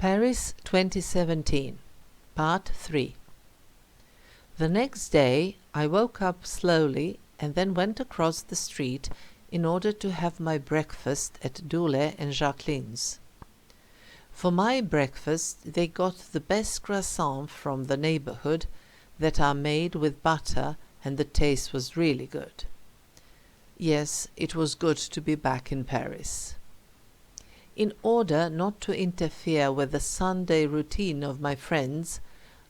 Paris 2017, Part 3. The next day I woke up slowly and then went across the street in order to have my breakfast at Dulé and Jacqueline's. For my breakfast they got the best croissants from the neighborhood that are made with butter, and the taste was really good. Yes, it was good to be back in Paris. In order not to interfere with the Sunday routine of my friends,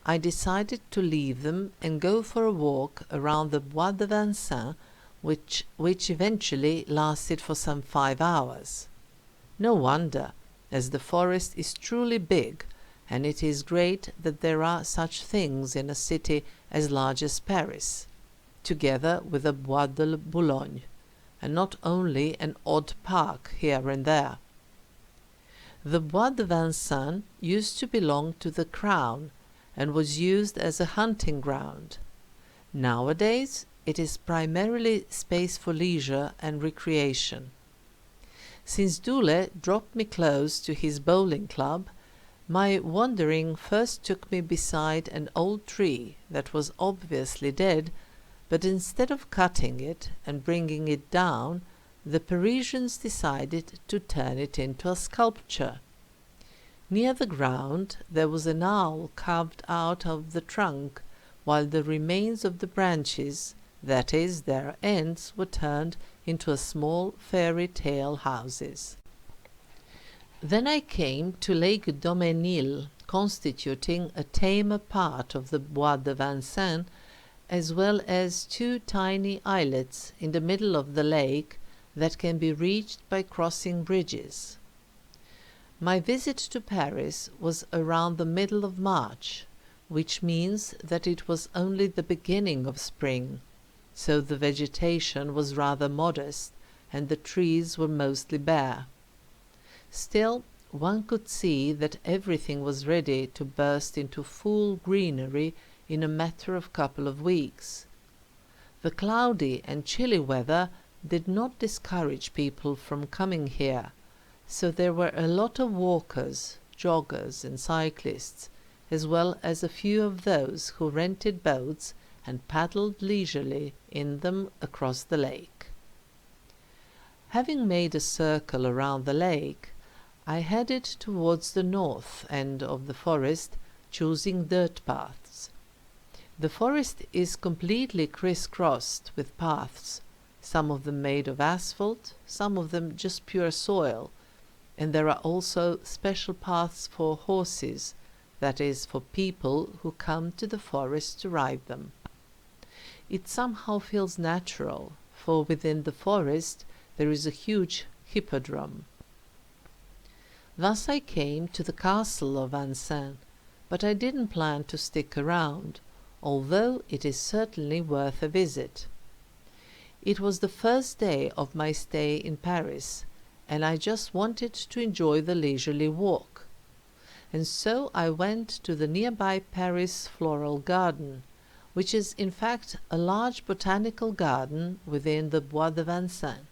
I decided to leave them and go for a walk around the Bois de Vincennes, which eventually lasted for some 5 hours. No wonder, as the forest is truly big, and it is great that there are such things in a city as large as Paris, together with the Bois de Boulogne, and not only an odd park here and there. The Bois de Vincennes used to belong to the Crown and was used as a hunting ground. Nowadays it is primarily space for leisure and recreation. Since Dulé dropped me close to his bowling club, my wandering first took me beside an old tree that was obviously dead, but instead of cutting it and bringing it down, the Parisians decided to turn it into a sculpture. Near the ground there was an owl carved out of the trunk, while the remains of the branches, that is, their ends, were turned into a small fairy tale houses. Then I came to Lake Daumesnil, constituting a tamer part of the Bois de Vincennes, as well as 2 tiny islets in the middle of the lake that can be reached by crossing bridges. My visit to Paris was around the middle of March, which means that it was only the beginning of spring, so the vegetation was rather modest and the trees were mostly bare. Still, one could see that everything was ready to burst into full greenery in a matter of couple of weeks. The cloudy and chilly weather did not discourage people from coming here, so there were a lot of walkers, joggers and cyclists, as well as a few of those who rented boats and paddled leisurely in them across the lake. Having made a circle around the lake, I headed towards the north end of the forest, choosing dirt paths. The forest is completely crisscrossed with paths, some of them made of asphalt, some of them just pure soil, and there are also special paths for horses, that is, for people who come to the forest to ride them. It somehow feels natural, for within the forest there is a huge hippodrome. Thus I came to the castle of Vincennes, but I didn't plan to stick around, although it is certainly worth a visit. It was the first day of my stay in Paris, and I just wanted to enjoy the leisurely walk. And so I went to the nearby Paris Floral Garden, which is in fact a large botanical garden within the Bois de Vincennes.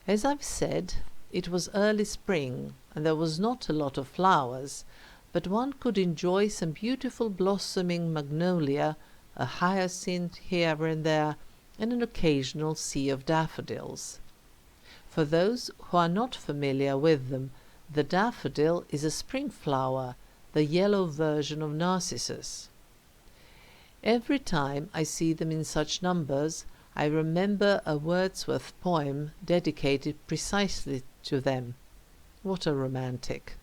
As I've said, it was early spring, and there was not a lot of flowers, but one could enjoy some beautiful blossoming magnolia, a hyacinth here and there, and an occasional sea of daffodils. For those who are not familiar with them, the daffodil is a spring flower, the yellow version of narcissus. Every time I see them in such numbers, I remember a Wordsworth poem dedicated precisely to them. What a romantic!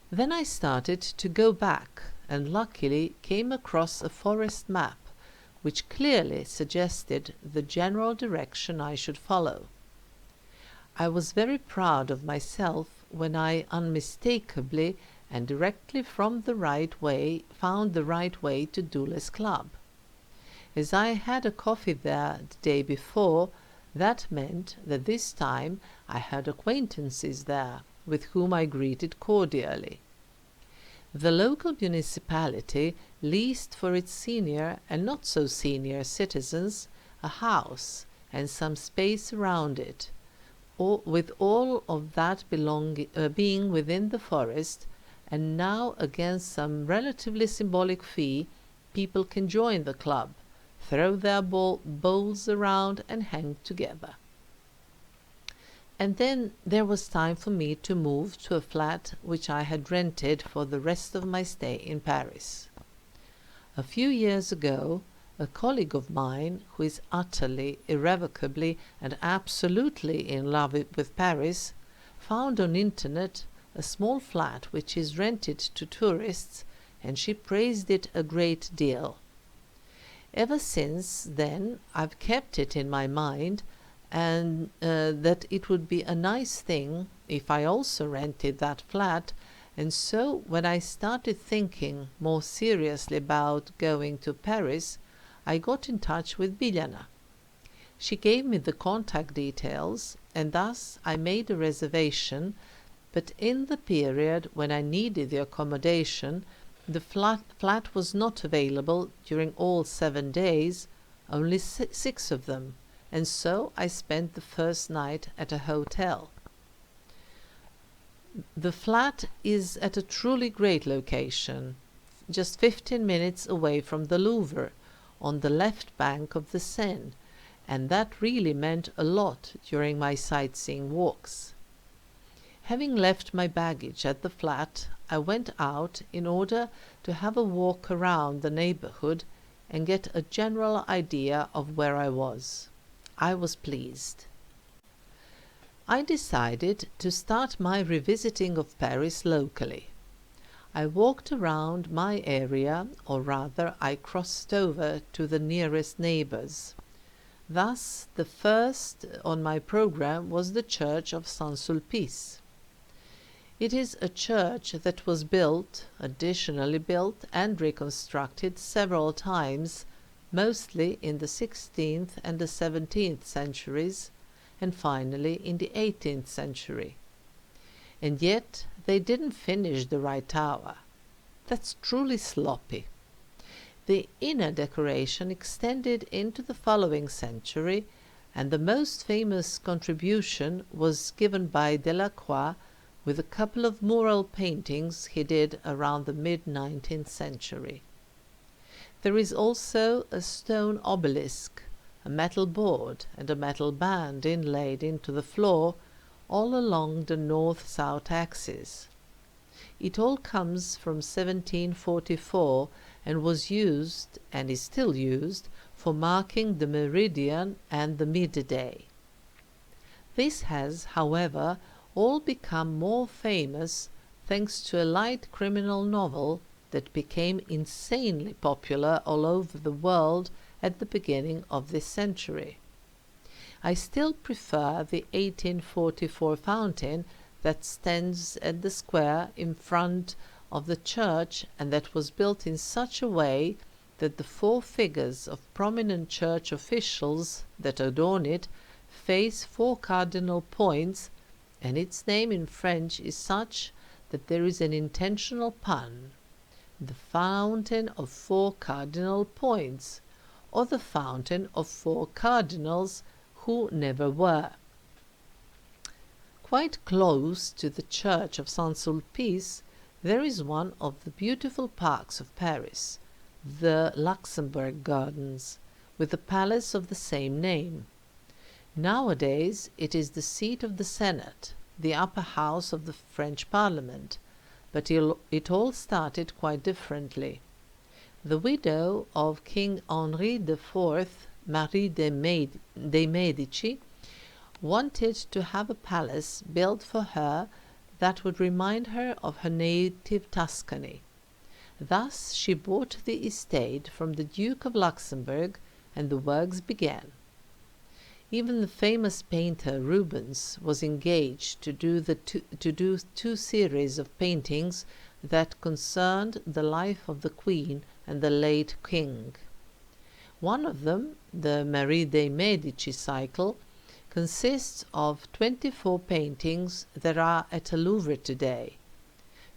Then I started to go back, and luckily came across a forest map, which clearly suggested the general direction I should follow. I was very proud of myself when I unmistakably and directly from the right way found the right way to Dulé's club. As I had a coffee there the day before, that meant that this time I had acquaintances there, with whom I greeted cordially. The local municipality leased for its senior and not so senior citizens a house and some space around it, with all of that being within the forest, and now against some relatively symbolic fee, people can join the club, throw their bowls around and hang together. And then there was time for me to move to a flat which I had rented for the rest of my stay in Paris. A few years ago, a colleague of mine, who is utterly, irrevocably, and absolutely in love with Paris, found on internet a small flat which is rented to tourists, and she praised it a great deal. Ever since then, I've kept it in my mind, and that it would be a nice thing if I also rented that flat. And so when I started thinking more seriously about going to Paris, I got in touch with Biljana. She gave me the contact details, and thus I made a reservation, but in the period when I needed the accommodation, the flat was not available during all 7 days, only 6 of them, and so I spent the first night at a hotel. The flat is at a truly great location, just 15 minutes away from the Louvre, on the left bank of the Seine, and that really meant a lot during my sightseeing walks. Having left my baggage at the flat, I went out in order to have a walk around the neighborhood and get a general idea of where I was. I was pleased. I decided to start my revisiting of Paris locally. I walked around my area, or rather I crossed over to the nearest neighbors. Thus, the first on my program was the church of Saint-Sulpice. It is a church that was built, additionally built and reconstructed several times, mostly in the 16th and the 17th centuries, and finally in the 18th century. And yet they didn't finish the right tower. That's truly sloppy. The inner decoration extended into the following century, and the most famous contribution was given by Delacroix with a couple of mural paintings he did around the mid-19th century. There is also a stone obelisk, a metal board and a metal band inlaid into the floor all along the north-south axis. It all comes from 1744 and was used, and is still used, for marking the meridian and the midday. This has, however, all become more famous thanks to a light criminal novel that became insanely popular all over the world at the beginning of this century. I still prefer the 1844 fountain that stands at the square in front of the church, and that was built in such a way that the 4 figures of prominent church officials that adorn it face 4 cardinal points, and its name in French is such that there is an intentional pun: the Fountain of 4 Cardinal Points, or the Fountain of 4 Cardinals who never were. Quite close to the church of Saint-Sulpice there is one of the beautiful parks of Paris, the Luxembourg Gardens, with the palace of the same name. Nowadays it is the seat of the Senate, the upper house of the French Parliament, but it all started quite differently. The widow of King Henri IV, Marie de Medici, wanted to have a palace built for her that would remind her of her native Tuscany. Thus she bought the estate from the Duke of Luxembourg, and the works began. Even the famous painter Rubens was engaged to do 2 series of paintings that concerned the life of the Queen and the late King. One of them, the Marie de Medici cycle, consists of 24 paintings that are at the Louvre today.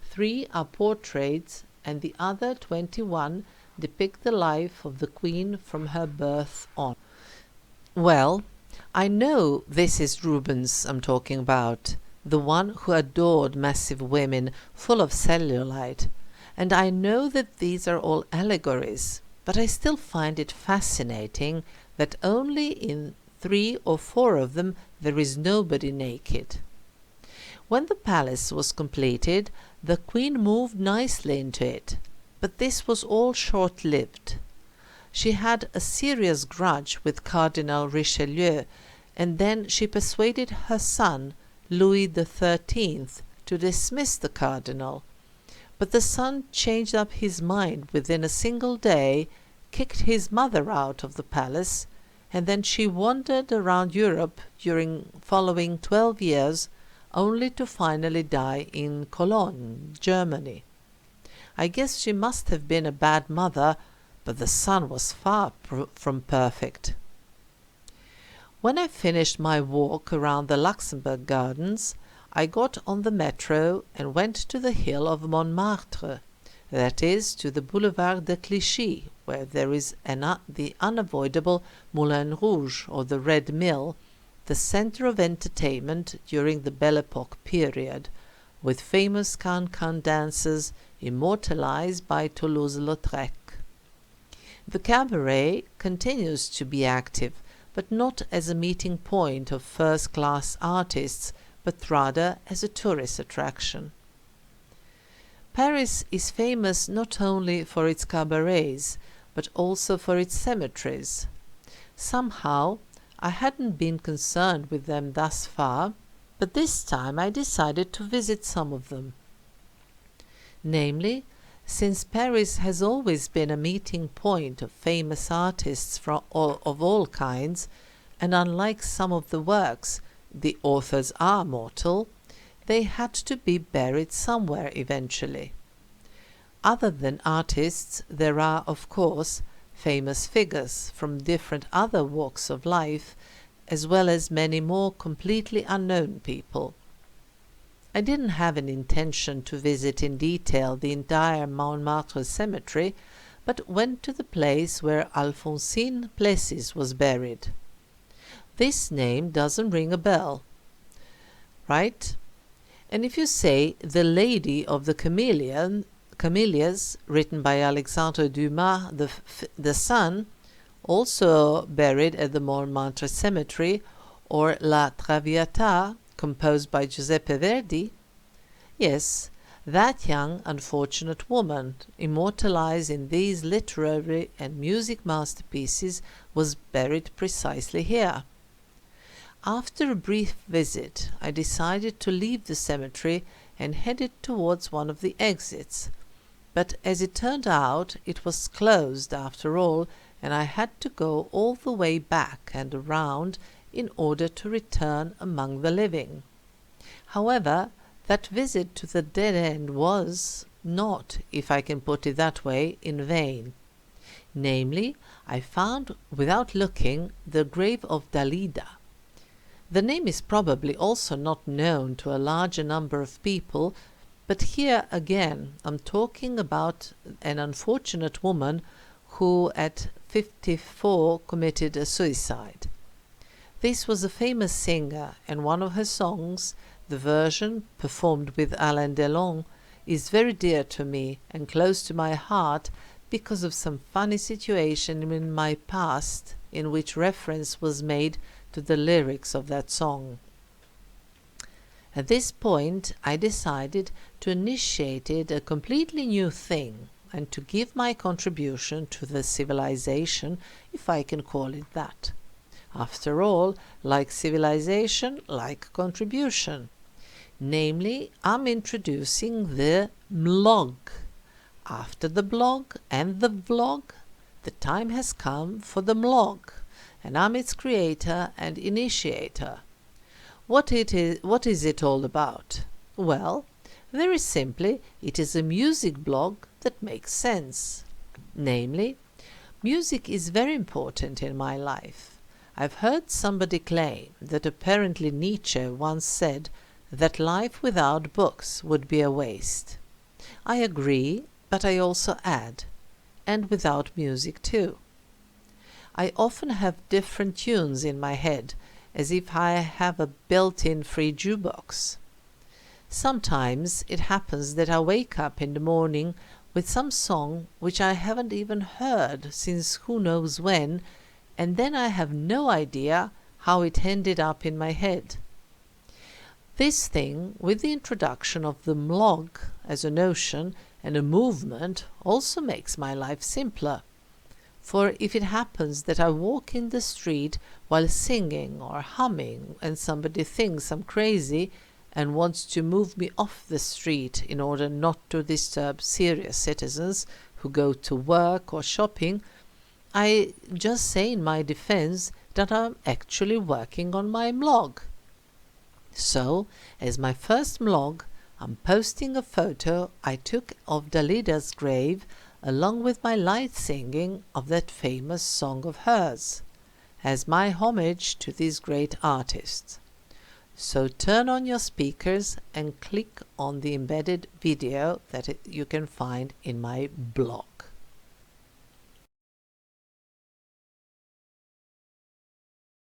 3 are portraits, and the other 21 depict the life of the Queen from her birth on. Well, I know this is Rubens I'm talking about, the one who adored massive women full of cellulite, and I know that these are all allegories, but I still find it fascinating that only in 3 or 4 of them there is nobody naked. When the palace was completed, the queen moved nicely into it, but this was all short-lived. She had a serious grudge with Cardinal Richelieu, and then she persuaded her son, Louis XIII, to dismiss the cardinal. But the son changed up his mind within a single day, kicked his mother out of the palace, and then she wandered around Europe during following 12 years, only to finally die in Cologne, Germany. I guess she must have been a bad mother, but the son was far from perfect. When I finished my walk around the Luxembourg Gardens, I got on the metro and went to the hill of Montmartre, that is, to the Boulevard de Clichy, where there is the unavoidable Moulin Rouge, or the Red Mill, the centre of entertainment during the Belle Époque period, with famous can-can dancers immortalized by Toulouse-Lautrec. The cabaret continues to be active, but not as a meeting point of first-class artists, but rather as a tourist attraction. Paris is famous not only for its cabarets, but also for its cemeteries. Somehow, I hadn't been concerned with them thus far, but this time I decided to visit some of them. Namely, since Paris has always been a meeting point of famous artists of all kinds, and unlike some of the works, the authors are mortal, they had to be buried somewhere eventually. Other than artists, there are, of course, famous figures from different other walks of life, as well as many more completely unknown people. I didn't have an intention to visit in detail the entire Montmartre cemetery, but went to the place where Alphonsine Plessis was buried. This name doesn't ring a bell, right? And if you say The Lady of the Camellias, written by Alexandre Dumas, the son, also buried at the Montmartre cemetery, or La Traviata, composed by Giuseppe Verdi, yes, that young unfortunate woman, immortalized in these literary and music masterpieces, was buried precisely here. After a brief visit, I decided to leave the cemetery and headed towards one of the exits, but as it turned out, it was closed after all, and I had to go all the way back and around in order to return among the living. However, that visit to the dead end was not, if I can put it that way, in vain. Namely, I found, without looking, the grave of Dalida. The name is probably also not known to a larger number of people, but here again I'm talking about an unfortunate woman who at 54 committed a suicide. This was a famous singer, and one of her songs, the version performed with Alain Delon, is very dear to me and close to my heart because of some funny situation in my past in which reference was made to the lyrics of that song. At this point, I decided to initiate a completely new thing and to give my contribution to the civilization, if I can call it that. After all, like civilization, like contribution. Namely, I'm introducing the mlog. After the blog and the vlog, the time has come for the mlog, and I'm its creator and initiator. What is it all about? Well, very simply, it is a music blog that makes sense. Namely, music is very important in my life. I've heard somebody claim that apparently Nietzsche once said that life without books would be a waste. I agree, but I also add, and without music too. I often have different tunes in my head, as if I have a built-in free jukebox. Sometimes it happens that I wake up in the morning with some song which I haven't even heard since who knows when, and then I have no idea how it ended up in my head. This thing, with the introduction of the mlog as a notion and a movement, also makes my life simpler. For if it happens that I walk in the street while singing or humming and somebody thinks I'm crazy and wants to move me off the street in order not to disturb serious citizens who go to work or shopping, I just say in my defense that I'm actually working on my mlog. So, as my first mlog, I'm posting a photo I took of Dalida's grave along with my light singing of that famous song of hers, as my homage to this great artist. So turn on your speakers and click on the embedded video that you can find in my blog.